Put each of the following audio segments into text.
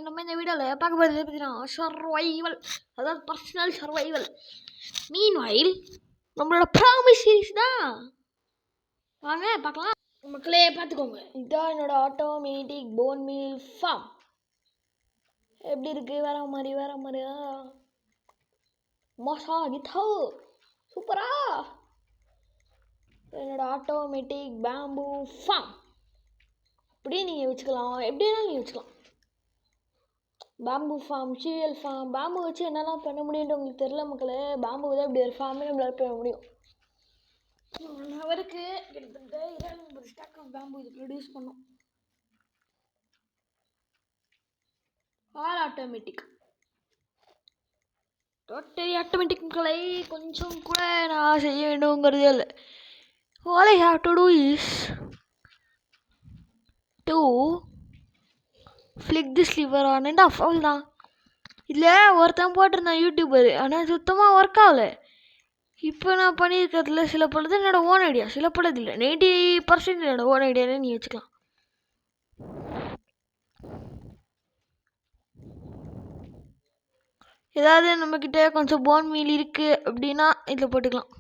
நம்ம இந்த வீடியோவில் பார்க்க போகிறது பார்த்தீங்கன்னா சர்வைவல், அதாவது பர்சனல் சர்வைவல். மீன்வாயில் நம்மளோட ப்ராமிஸ் சீரிஸ் தான். வாங்க பார்க்கலாம். மக்களே பார்த்துக்கோங்க, இதுதான் என்னோட ஆட்டோமேட்டிக் போன் மீல் ஃபார்ம். எப்படி இருக்கு? வேற மாதிரியா மோசா கிட்டோ சூப்பரா. என்னோட ஆட்டோமேட்டிக் பேம்பு ஃபார்ம் அப்படியே நீங்கள் வச்சுக்கலாம், எப்படினாலும் நீங்கள் வச்சுக்கலாம். Bamboo form, serial form, bamboo வச்சு என்னெல்லாம் பண்ண முடியும்னு உங்களுக்கு தெரில மக்களே. பேம்பு தான் இப்படி ஒரு ஃபார்மே நம்மளால் பண்ண முடியும். அவருக்கு கிட்டத்தட்ட 250 ஸ்டாக் ஆஃப் பேம்பு இது ப்ரொடியூஸ் பண்ணோம். ஆல் ஆட்டோமேட்டிக், டோட்டலி ஆட்டோமேட்டிக் மக்களை. கொஞ்சம் கூட நான் செய்ய வேண்டும்ங்கிறதே இல்லை. all I have to do is to flick this lever on and off. அவ்வளோதான். இதில் ஒருத்தன் போட்டிருந்தான் யூடியூபர், ஆனால் சுத்தமாக ஒர்க் ஆகலை. இப்போ நான் பண்ணியிருக்கிறதுல சில பழுது என்னோடய ஓன் ஐடியா, சில பழுது இல்லை, 90% என்னோடய ஓன் ஐடியானே நீ வச்சுக்கலாம். ஏதாவது நம்மக்கிட்ட கொஞ்சம் போன் மீல் இருக்குது அப்படின்னா இதில் போட்டுக்கலாம்.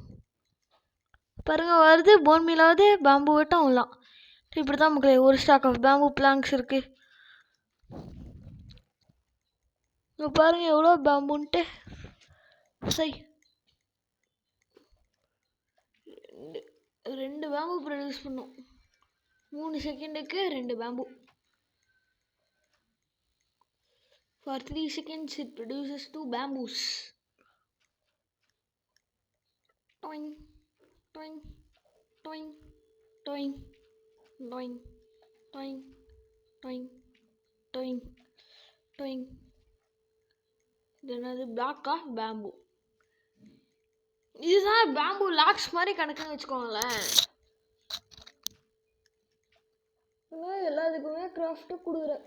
பாருங்கள் வருது, போன் மீலாவது பேம்பு வெட்டம் வரலாம். இப்படி தான் மக்களே ஒரு ஸ்டாக் ஆஃப் பேம்பு பிளாங்க்ஸ் இருக்குது. பாருங்கள் எவ்வளோ பேம்புன்ட்டு. சரி, 2 பேம்பு ப்ரொடியூஸ் பண்ணோம். 3 செகண்டுக்கு 2 bamboo. For 3 seconds it produces 2 bamboos. Toing, toing, toing, toing, toing, toing, toing, toing, toing. இது என்னது? Block of bamboo. இதுதான் பேம்பு லாக்ஸ் மாதிரி கணக்குன்னு வச்சுக்கோங்களேன். எல்லாத்துக்குமே கிராஃப்ட்டு கொடுக்குறேன்.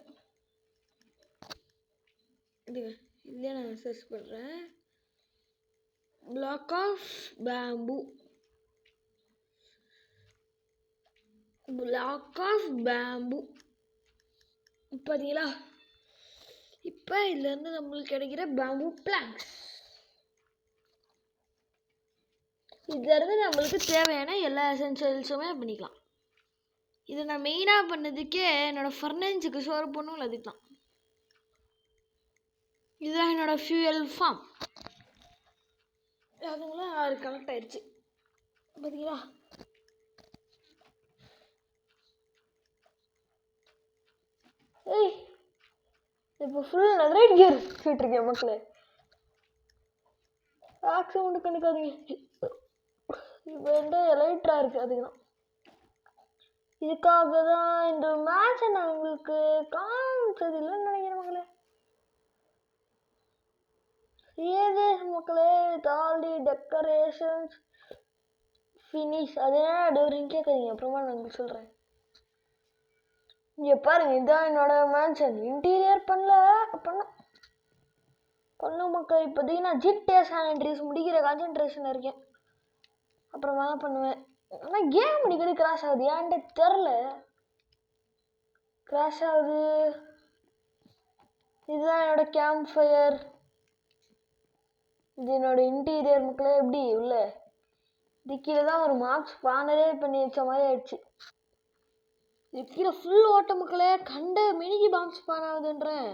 இல்லையா, நான் சர்ச் பண்ணுறேன். Block of bamboo, block of bamboo. பார்த்தீங்களா? இப்போ இதுலேருந்து நம்மளுக்கு கிடைக்கிற பேம்பு பிளாங்க்ஸ். இதுலேருந்து நம்மளுக்கு தேவையான எல்லா எசென்ஷியல்ஸுமே பண்ணிக்கலாம். இதை நான் மெயினாக பண்ணதுக்கே என்னோடய ஃபர்னேஜுக்கு சோறு பண்ணும் அதுக்கலாம். இதுதான் என்னோடய ஃபியூயல் ஃபார்ம். அதுங்களாம் 6 கலெக்ட் ஆயிடுச்சு. பார்த்தீங்களா? ஏய், இப்போ ஃபுல் நெதரைட் கியர் வச்சுட்ருக்கேன் மக்களே. ஆக்சிடென்ட் கண்டுக்காதீங்க. இப்போ என்கிட்ட எலைட்ரா இருக்குது, அதுக்குதான். இதுக்காக தான் இந்த மேட்சை நான் உங்களுக்கு காமிச்சது இல்லைன்னு நினைக்கிறேன் மக்களே. ஏது மக்களே, with all the decorations finish. அது என்ன டோரின்னு கேட்குறீங்க, அப்புறமா நான் உங்களுக்கு சொல்கிறேன். இங்கே பாருங்க, இதுதான் என்னோட மேன்ஷன். இன்டீரியர் பண்ண மக்கள். இப்போதைக்கு நான் GTA San Andreas முடிக்கிற கான்சன்ட்ரேஷன் இருக்கேன். அப்புறமா தான் பண்ணுவேன். ஆனால் கேம் அடிக்கடி கிராஷ் ஆகுது, ஏன்ட்டு தெரில. கிராஷ் ஆகுது. இதுதான் என்னோட கேம்ப் ஃபயர். இது என்னோட இன்டீரியர் மக்களே. எப்படி உள்ள இது கீழே தான் ஒரு மார்க்ஸ் பானரே பண்ணி வச்ச மாதிரி ஆயிடுச்சு. இது கீழே ஃபுல் ஓட்ட மக்களே. கண்டு மினிக்கு பாக்ஸ் பான் ஆகுதுன்றேன்.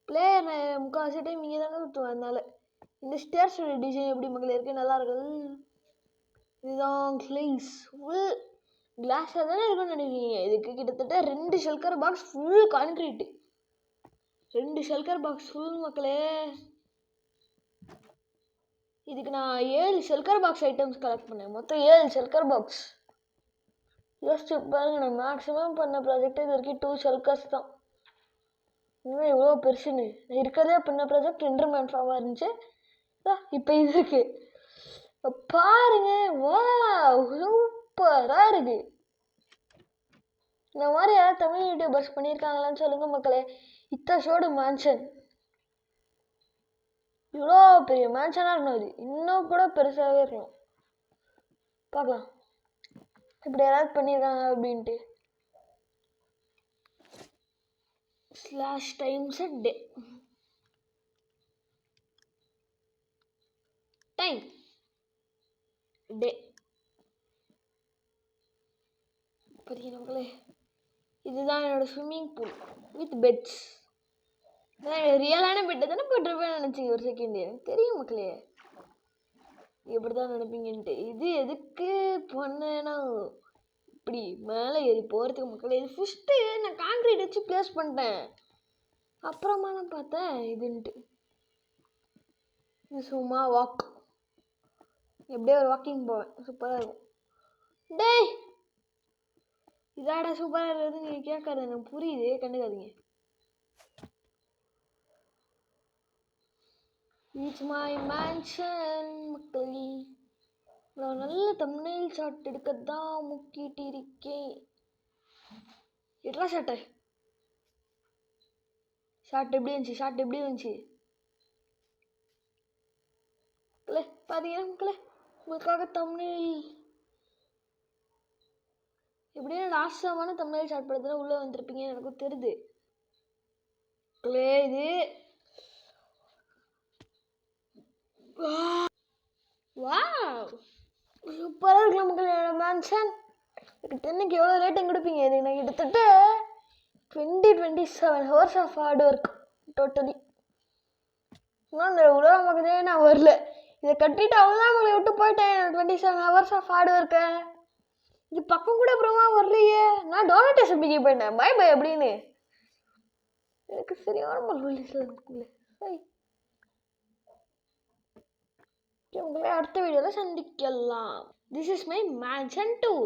பிளேயர் முக்கால்வாசி டைம் இங்கே தானே சுற்றுவேன். அதனால இந்த ஸ்டேர்ஸோட டிசைன் எப்படி மக்களே இருக்குது, நல்லா இருக்குது. இதுதான் கிளேஸ், ஃபுல் கிளாஸாக தானே இருக்குன்னு நினைக்கிறீங்க. இதுக்கு கிட்டத்தட்ட 2 ஷெல்கர் பாக்ஸ் ஃபுல் கான்க்ரீட்டு. 2 ஷெல்கர் பாக்ஸ் ஃபுல் மக்களே. இதுக்கு நான் 7 ஷெல்கர் பாக்ஸ் ஐட்டம்ஸ் கலெக்ட் பண்ணேன். மொத்தம் 7 ஷெல்கர் பாக்ஸ். யோசிச்சு பாருங்க, நான் மேக்ஸிமம் பண்ண ப்ராஜெக்ட் இது வரைக்கும் 2 ஷெல்கர்ஸ் தான். இன்னும் எவ்வளோ பெருசுன்னு. இருக்கிறதே பண்ண ப்ராஜெக்ட் எண்டர்மேன் ஃபார்மாக இருந்துச்சு. இப்போ இது இருக்கு பாருங்க. வா, சூப்பராக இருக்கு. இந்த மாதிரி யாராவது தமிழ் யூடியூபர்ஸ் பண்ணியிருக்காங்களான்னு சொல்லுங்க மக்களே. இத்தஷோடு மேன்ஷன், இவ்வளோ பெரிய மேன்ஷனாக இருக்கணும். அது இன்னும் கூட பெருசாகவே இருக்கணும். பார்க்கலாம் இப்படி யாராவது பண்ணியிருக்காங்க அப்படின்ட்டு. Slash times a day. Time day. பார்த்தீங்க மக்களே, இதுதான் என்னோட ஸ்விம்மிங் பூல் வித் பெட்ஸ். ரியலான பெட்டை தானே போட்டிருப்பேன்னு நினச்சிங்க ஒரு செகண்ட். எனக்கு தெரியும் மக்களே எப்படி தான் நினைப்பீங்கன்ட்டு. இது எதுக்கு பண்ணேன்னா இப்படி மேலே ஏறி போகிறதுக்கு மக்களே. இது ஃபஸ்ட்டு நான் கான்க்ரீட் வச்சு ப்ளேஸ் பண்ணிட்டேன். அப்புறமா தான் பார்த்தேன் இதுன்ட்டு. இது சும்மா வாக், எப்படியே ஒரு வாக்கிங் போவேன், சூப்பராக இருக்கும். டேய் இதாடா சூப்பராக இருக்கிறது நீங்கள் கேட்காது, எனக்கு புரியுது, கண்டுக்காதீங்க. இட்ஸ் மை மேன்ஷன் மக்களே. நான் நல்ல தம்ப்நெயில் ஷாட் எடுக்க தான் முக்கிட்டு இருக்கேன். எட்ரா ஷாட்டு எப்படி இருந்துச்சு? ஷாட் எப்படி இருந்துச்சு மக்களே? பார்த்தீங்கன்னா மக்களே, உங்களுக்காக தம்ப்நெயில் எப்படியே லாஸ்டமான தம்ப்நெயில் ஷாட் படத்தில் உள்ளே வந்திருப்பீங்கன்னு எனக்கும் தெரியுது மக்களே. இது வாவ் சூப்பராக இருக்கலாம் மக்கள். என்னோட மேன்ஷன் இதுக்கு 10க்கு எவ்வளோ ரேட்டிங் கொடுப்பீங்க? இதுக்கு நான் கிட்டத்தட்ட 27 hours of hard work totally. ஆனால் இந்த உலக மக்களே நான் வரல, இதை கட்டிட்டு அவ்வளோதான் மக்களை விட்டு போயிட்டேன். 27 ஹவர்ஸ் ஆஃப் ஹார்ட் ஒர்க்கு இது பக்கம் கூட அப்புறமா வரலையே. நான் டொனேட்டேஷன் பிக்கி போயிட்டேன், பை பை அப்படின்னு. எனக்கு சரியான மல்வெளியில் உங்களை அடுத்த வீடியோவில் சந்திக்கலாம். This is my mansion 2.